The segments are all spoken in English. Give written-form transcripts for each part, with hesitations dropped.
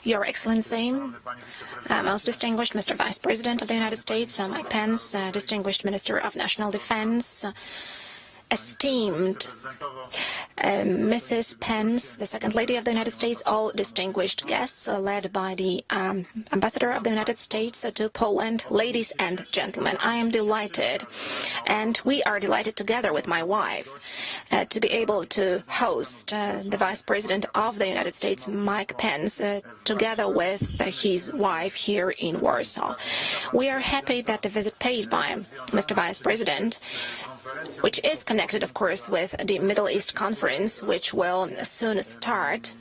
Your Excellency, most distinguished Mr. Vice President of the United States, Mike Pence, distinguished Minister of National Defense, esteemed Mrs. Pence, the Second Lady of the United States, all distinguished guests led by the Ambassador of the United States to Poland, ladies and gentlemen. I am delighted, and we are delighted together with my wife, to be able to host the Vice President of the United States, Mike Pence, together with his wife here in Warsaw. We are happy that the visit paid by Mr. Vice President, which is connected, of course, with the Middle East Conference, which will soon start,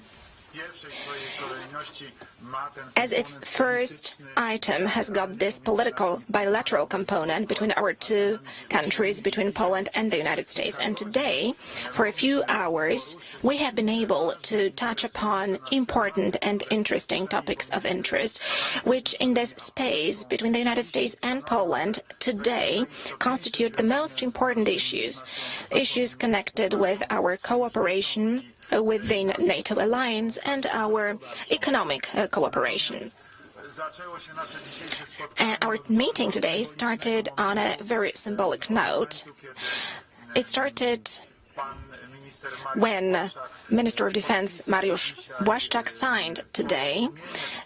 as its first item has got this political bilateral component between our two countries, between Poland and the United States. And today, for a few hours, we have been able to touch upon important and interesting topics of interest, which in this space between the United States and Poland today constitute the most important issues connected with our cooperation within NATO alliance and our economic cooperation. Our meeting today started on a very symbolic note. It started when Minister of Defense Mariusz Błaszczak signed today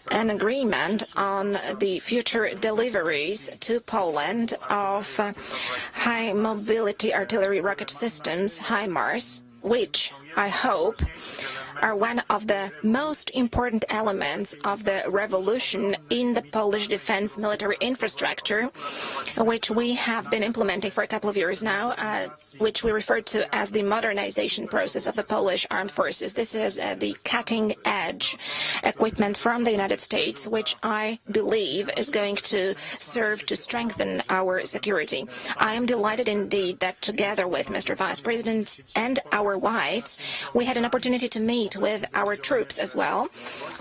an agreement on the future deliveries to Poland of high mobility artillery rocket systems, HIMARS, which I hope are one of the most important elements of the revolution in the Polish defense military infrastructure, which we have been implementing for a couple of years now, which we refer to as the modernization process of the Polish armed forces. This is the cutting-edge equipment from the United States, which I believe is going to serve to strengthen our security. I am delighted indeed that together with Mr. Vice President and our wives, we had an opportunity to meet with our troops as well.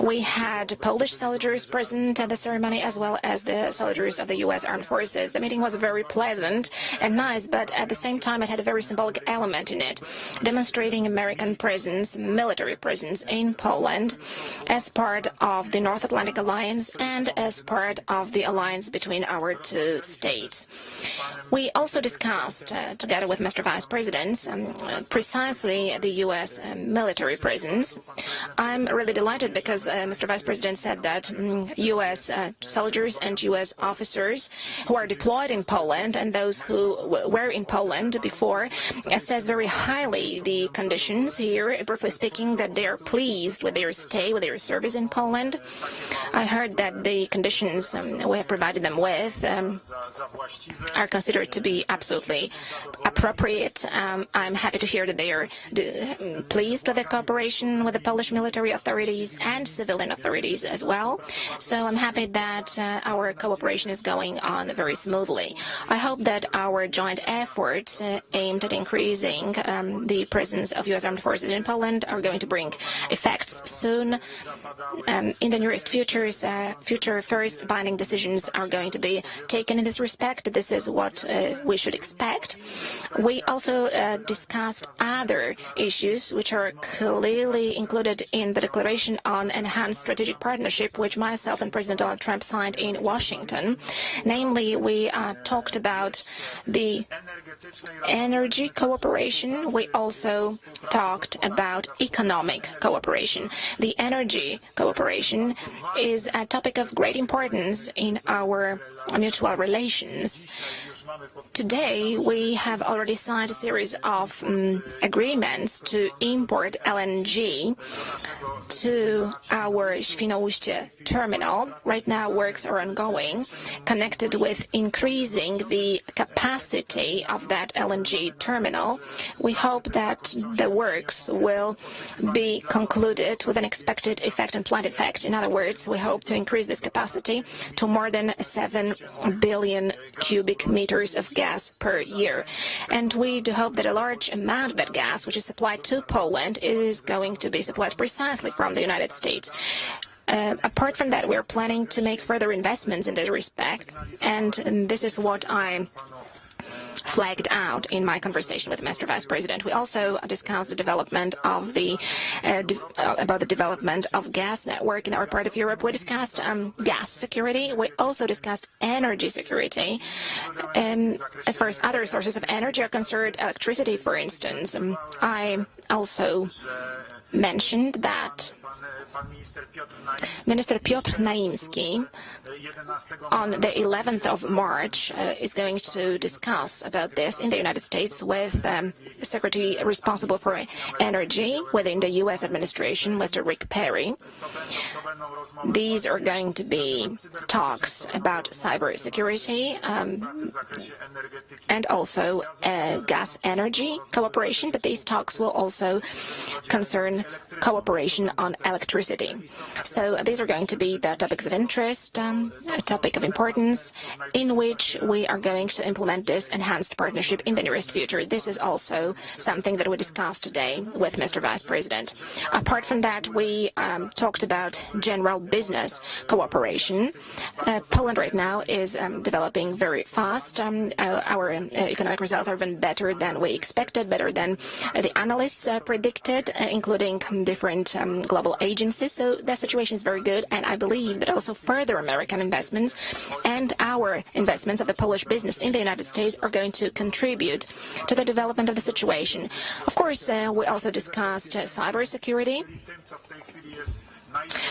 We had Polish soldiers present at the ceremony as well as the soldiers of the U.S. Armed Forces. The meeting was very pleasant and nice, but at the same time it had a very symbolic element in it, demonstrating American presence, military presence in Poland as part of the North Atlantic Alliance and as part of the alliance between our two states. We also discussed, together with Mr. Vice President, precisely the U.S. military presence. I'm really delighted because Mr. Vice President said that U.S. soldiers and U.S. officers who are deployed in Poland and those who were in Poland before says very highly the conditions here, briefly speaking, that they are pleased with their stay, with their service in Poland. I heard that the conditions we have provided them with are considered to be absolutely appropriate. I'm happy to hear that they are pleased with the cooperation with the Polish military authorities and civilian authorities as well. So I'm happy that our cooperation is going on very smoothly. I hope that our joint efforts aimed at increasing the presence of U.S. armed forces in Poland are going to bring effects soon. In the nearest future first binding decisions are going to be taken in this respect. This is what we should expect. We also discussed other issues which are clearly included in the Declaration on Enhanced Strategic Partnership, which myself and President Donald Trump signed in Washington. Namely, we talked about the energy cooperation. We also talked about economic cooperation. The energy cooperation is a topic of great importance in our mutual relations. Today, we have already signed a series of agreements to import LNG to our Świnoujście terminal. Right now, works are ongoing, connected with increasing the capacity of that LNG terminal. We hope that the works will be concluded with an expected effect and planned effect. In other words, we hope to increase this capacity to more than 7 billion cubic meters of gas per year. And we do hope that a large amount of that gas, which is supplied to Poland, is going to be supplied precisely from the United States. Apart from that, we are planning to make further investments in this respect, and this is what I flagged out in my conversation with Mr. Vice President. We also discussed the development of about the development of gas network in our part of Europe. We discussed gas security. We also discussed energy security. As far as other sources of energy are concerned, electricity, for instance, I also mentioned that Minister Piotr Naimski on the 11th of March is going to discuss about this in the United States with the Secretary responsible for energy within the U.S. administration, Mr. Rick Perry. These are going to be talks about cybersecurity and also gas energy cooperation, but these talks will also concern cooperation on electricity. So these are going to be the topics of interest, a topic of importance, in which we are going to implement this enhanced partnership in the nearest future. This is also something that we discussed today with Mr. Vice President. Apart from that, we talked about general business cooperation. Poland right now is developing very fast. Our economic results are even better than we expected, better than the analysts predicted, including different global agencies. So the situation is very good, and I believe that also further American investments and our investments of the Polish business in the United States are going to contribute to the development of the situation. Of course, we also discussed cybersecurity,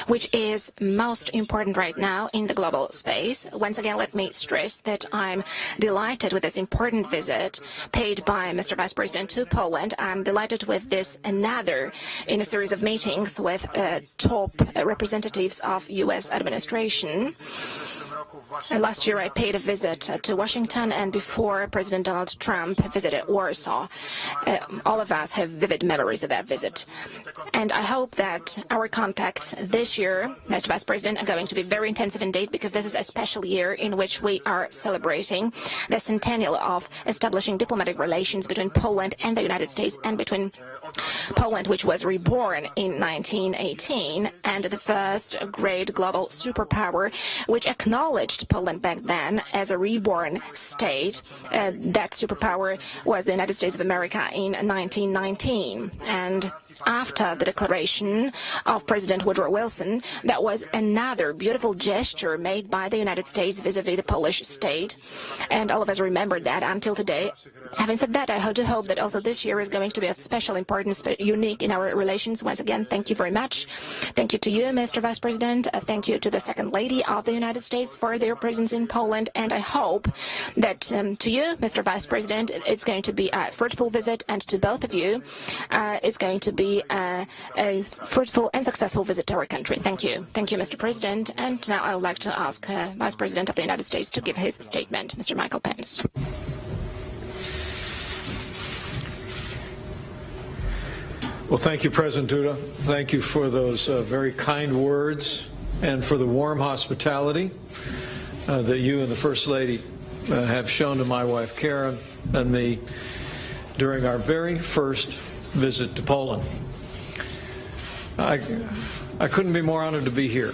which is most important right now in the global space. Once again, let me stress that I'm delighted with this important visit paid by Mr. Vice President to Poland. I'm delighted with this another in a series of meetings with top representatives of U.S. administration. Last year, I paid a visit to Washington, and before President Donald Trump visited Warsaw. All of us have vivid memories of that visit. And I hope that our contacts this year, Mr. Vice President, are going to be very intensive indeed, because this is a special year in which we are celebrating the centennial of establishing diplomatic relations between Poland and the United States, and between Poland, which was reborn in 1918, and the first great global superpower, which acknowledged Poland back then as a reborn state. That superpower was the United States of America in 1919. And after the declaration of President Woodrow Wilson, that was another beautiful gesture made by the United States vis-à-vis the Polish state. And all of us remembered that until today. Having said that, I do hope that also this year is going to be of special importance, but unique in our relations. Once again, thank you very much. Thank you to you, Mr. Vice President. Thank you to the Second Lady of the United States for their presence in Poland. And I hope that to you, Mr. Vice President, it's going to be a fruitful visit, and to both of you, it's going to be a fruitful and successful visit to our country. Thank you. Thank you, Mr. President. And now I would like to ask Vice President of the United States to give his statement, Mr. Michael Pence. Well, thank you, President Duda. Thank you for those very kind words and for the warm hospitality that you and the First Lady have shown to my wife, Karen, and me during our very first visit to Poland. I couldn't be more honored to be here,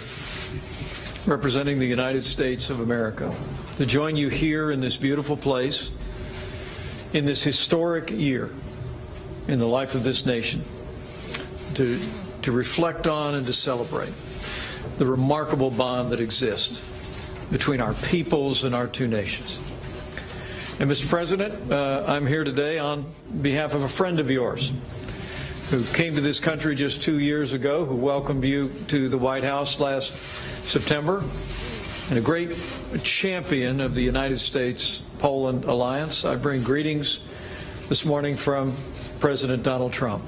representing the United States of America, to join you here in this beautiful place, in this historic year in the life of this nation, to reflect on and to celebrate the remarkable bond that exists between our peoples and our two nations. And Mr. President, I'm here today on behalf of a friend of yours who came to this country just 2 years ago, who welcomed you to the White House last September, and a great champion of the United States-Poland alliance. I bring greetings this morning from President Donald Trump.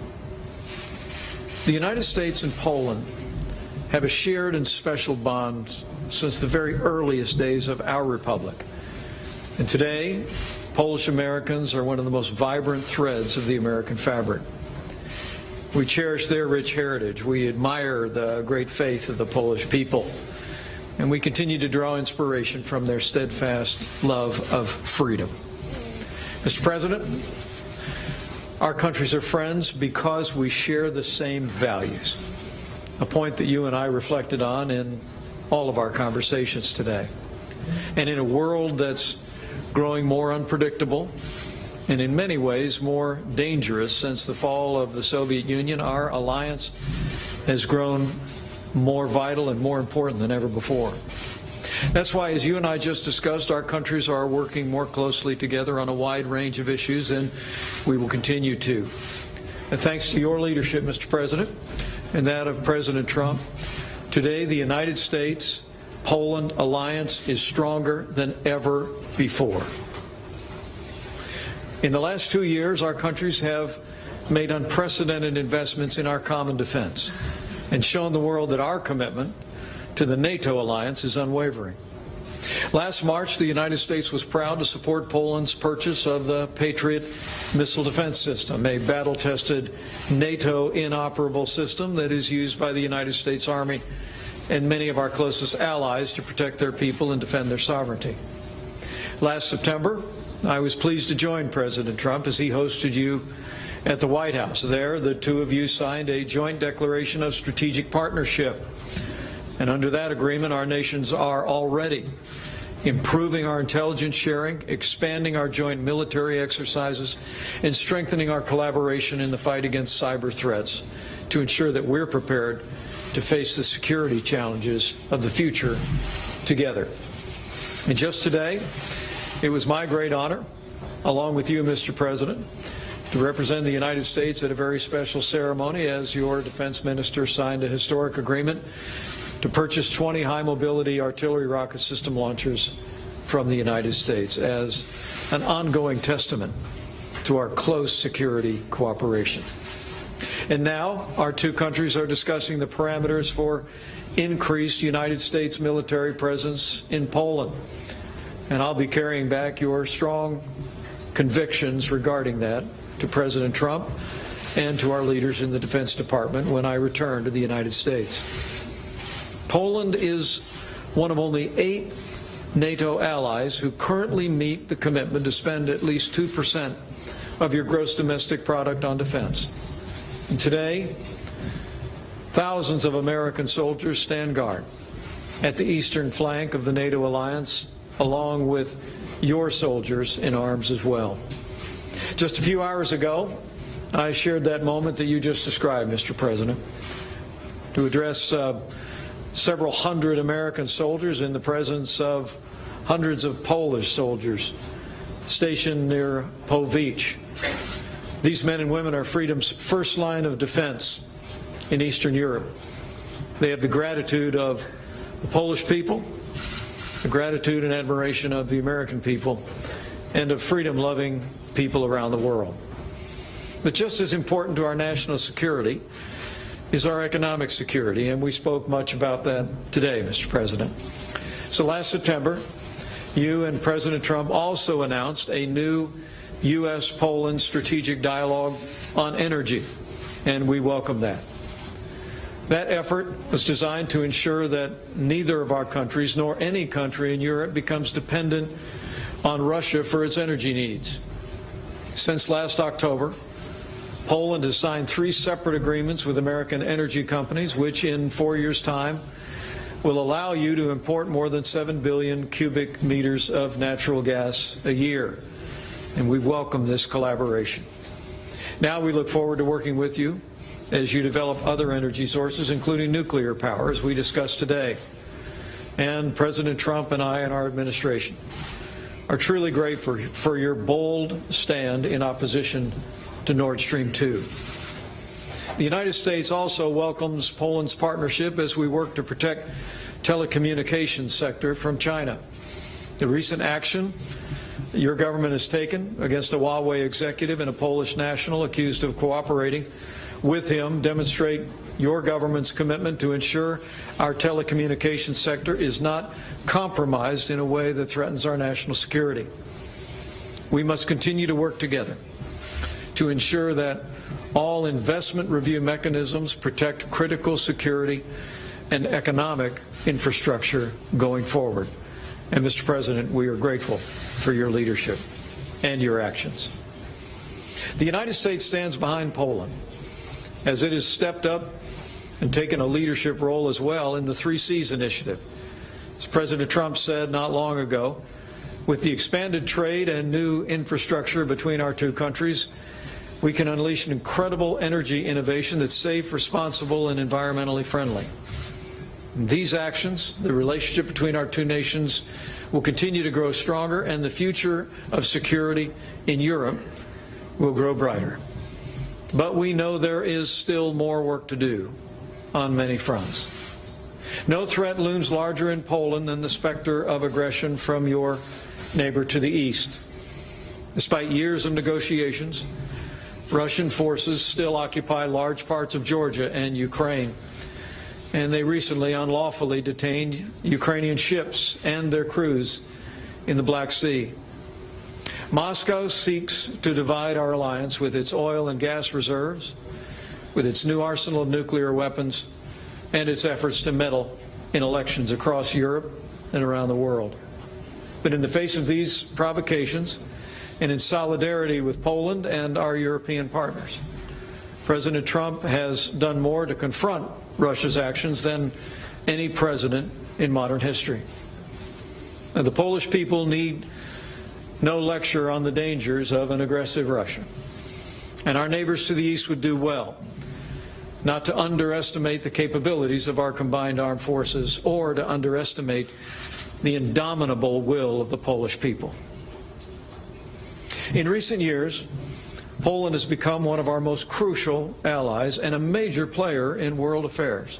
The United States and Poland have a shared and special bond since the very earliest days of our republic. And today, Polish Americans are one of the most vibrant threads of the American fabric. We cherish their rich heritage. We admire the great faith of the Polish people. And we continue to draw inspiration from their steadfast love of freedom. Mr. President, our countries are friends because we share the same values, a point that you and I reflected on in all of our conversations today. And in a world that's growing more unpredictable, and in many ways more dangerous since the fall of the Soviet Union. Our alliance has grown more vital and more important than ever before. That's why, as you and I just discussed, our countries are working more closely together on a wide range of issues, and we will continue to. And thanks to your leadership, Mr. President, and that of President Trump, today the United States-Poland alliance is stronger than ever before. In the last 2 years, our countries have made unprecedented investments in our common defense and shown the world that our commitment to the NATO alliance is unwavering. Last March, the United States was proud to support Poland's purchase of the Patriot missile defense system, a battle-tested NATO inoperable system that is used by the United States Army and many of our closest allies to protect their people and defend their sovereignty. Last September, I was pleased to join President Trump as he hosted you at the White House. There, the two of you signed a joint declaration of strategic partnership. And under that agreement, our nations are already improving our intelligence sharing, expanding our joint military exercises, and strengthening our collaboration in the fight against cyber threats to ensure that we're prepared to face the security challenges of the future together. And just today, it was my great honor, along with you, Mr. President, to represent the United States at a very special ceremony as your defense minister signed a historic agreement to purchase 20 high-mobility artillery rocket system launchers from the United States as an ongoing testament to our close security cooperation. And now our two countries are discussing the parameters for increased United States military presence in Poland. And I'll be carrying back your strong convictions regarding that to President Trump and to our leaders in the Defense Department when I return to the United States. Poland is one of only 8 NATO allies who currently meet the commitment to spend at least 2% of your gross domestic product on defense. And today, thousands of American soldiers stand guard at the eastern flank of the NATO alliance, along with your soldiers in arms as well. Just a few hours ago, I shared that moment that you just described, Mr. President, to address several hundred American soldiers in the presence of hundreds of Polish soldiers stationed near Powice. These men and women are freedom's first line of defense in Eastern Europe. They have the gratitude of the Polish people, the gratitude and admiration of the American people, and of freedom-loving people around the world. But just as important to our national security is our economic security, and we spoke much about that today, Mr. President. So last September, you and President Trump also announced a new U.S.-Poland strategic dialogue on energy, and we welcome that. That effort was designed to ensure that neither of our countries, nor any country in Europe, becomes dependent on Russia for its energy needs. Since last October, Poland has signed 3 separate agreements with American energy companies, which in 4 years' time will allow you to import more than 7 billion cubic meters of natural gas a year. And we welcome this collaboration. Now we look forward to working with you as you develop other energy sources, including nuclear power, as we discussed today. And President Trump and I and our administration are truly grateful for your bold stand in opposition to Nord Stream 2. The United States also welcomes Poland's partnership as we work to protect telecommunications sector from China. The recent action your government has taken against a Huawei executive and a Polish national accused of cooperating with him demonstrate your government's commitment to ensure our telecommunications sector is not compromised in a way that threatens our national security. We must continue to work together to ensure that all investment review mechanisms protect critical security and economic infrastructure going forward. And Mr. President, we are grateful for your leadership and your actions. The United States stands behind Poland as it has stepped up and taken a leadership role as well in the 3 Cs initiative. As President Trump said not long ago, With the expanded trade and new infrastructure between our two countries, we can unleash an incredible energy innovation that's safe, responsible, and environmentally friendly. These actions, the relationship between our two nations, will continue to grow stronger, and the future of security in Europe will grow brighter. But we know there is still more work to do on many fronts. No threat looms larger in Poland than the specter of aggression from your neighbor to the east. Despite years of negotiations, Russian forces still occupy large parts of Georgia and Ukraine, and they recently unlawfully detained Ukrainian ships and their crews in the Black Sea. Moscow seeks to divide our alliance with its oil and gas reserves, with its new arsenal of nuclear weapons, and its efforts to meddle in elections across Europe and around the world. But in the face of these provocations, and in solidarity with Poland and our European partners, President Trump has done more to confront Russia's actions than any president in modern history. And the Polish people need no lecture on the dangers of an aggressive Russia. And our neighbors to the east would do well not to underestimate the capabilities of our combined armed forces or to underestimate the indomitable will of the Polish people. In recent years, Poland has become one of our most crucial allies and a major player in world affairs.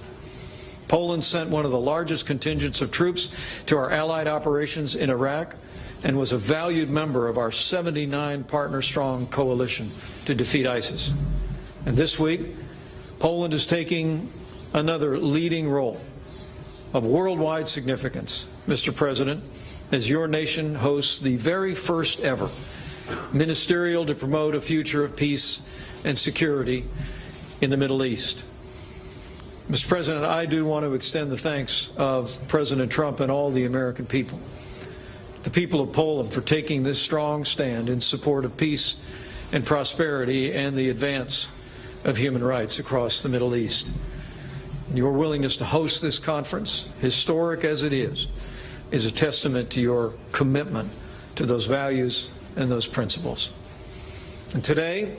Poland sent one of the largest contingents of troops to our allied operations in Iraq and was a valued member of our 79 partner-strong coalition to defeat ISIS. And this week, Poland is taking another leading role of worldwide significance, Mr. President, as your nation hosts the very first ever ministerial to promote a future of peace and security in the Middle East. Mr. President, I do want to extend the thanks of President Trump and all the American people, the people of Poland, for taking this strong stand in support of peace and prosperity and the advance of human rights across the Middle East. Your willingness to host this conference, historic as it is a testament to your commitment to those values and those principles. And today,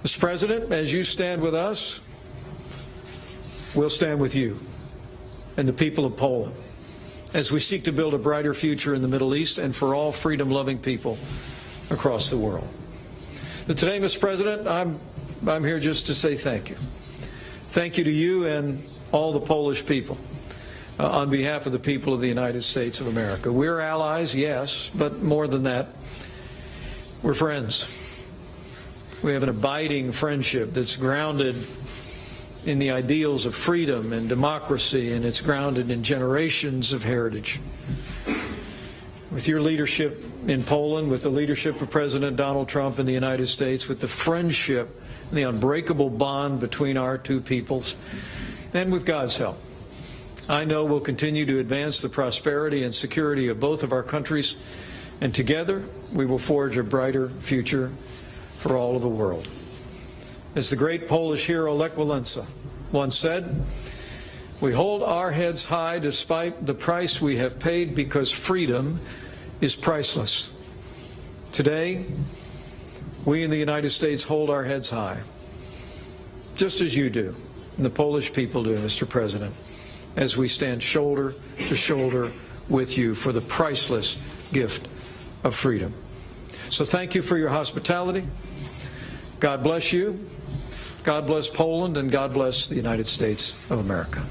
Mr. President, as you stand with us, we'll stand with you and the people of Poland as we seek to build a brighter future in the Middle East and for all freedom-loving people across the world. But today, Mr. President, I'm here just to say thank you. Thank you to you and all the Polish people on behalf of the people of the United States of America. We're allies, yes, but more than that, we're friends. We have an abiding friendship that's grounded in the ideals of freedom and democracy, and it's grounded in generations of heritage. With your leadership in Poland, with the leadership of President Donald Trump in the United States, with the friendship and the unbreakable bond between our two peoples, and with God's help, I know we'll continue to advance the prosperity and security of both of our countries, and together we will forge a brighter future for all of the world. As the great Polish hero Lech Walesa once said, we hold our heads high despite the price we have paid, because freedom is priceless. Today, we in the United States hold our heads high, just as you do, and the Polish people do, Mr. President, as we stand shoulder to shoulder with you for the priceless gift of freedom. So thank you for your hospitality. God bless you. God bless Poland, and God bless the United States of America.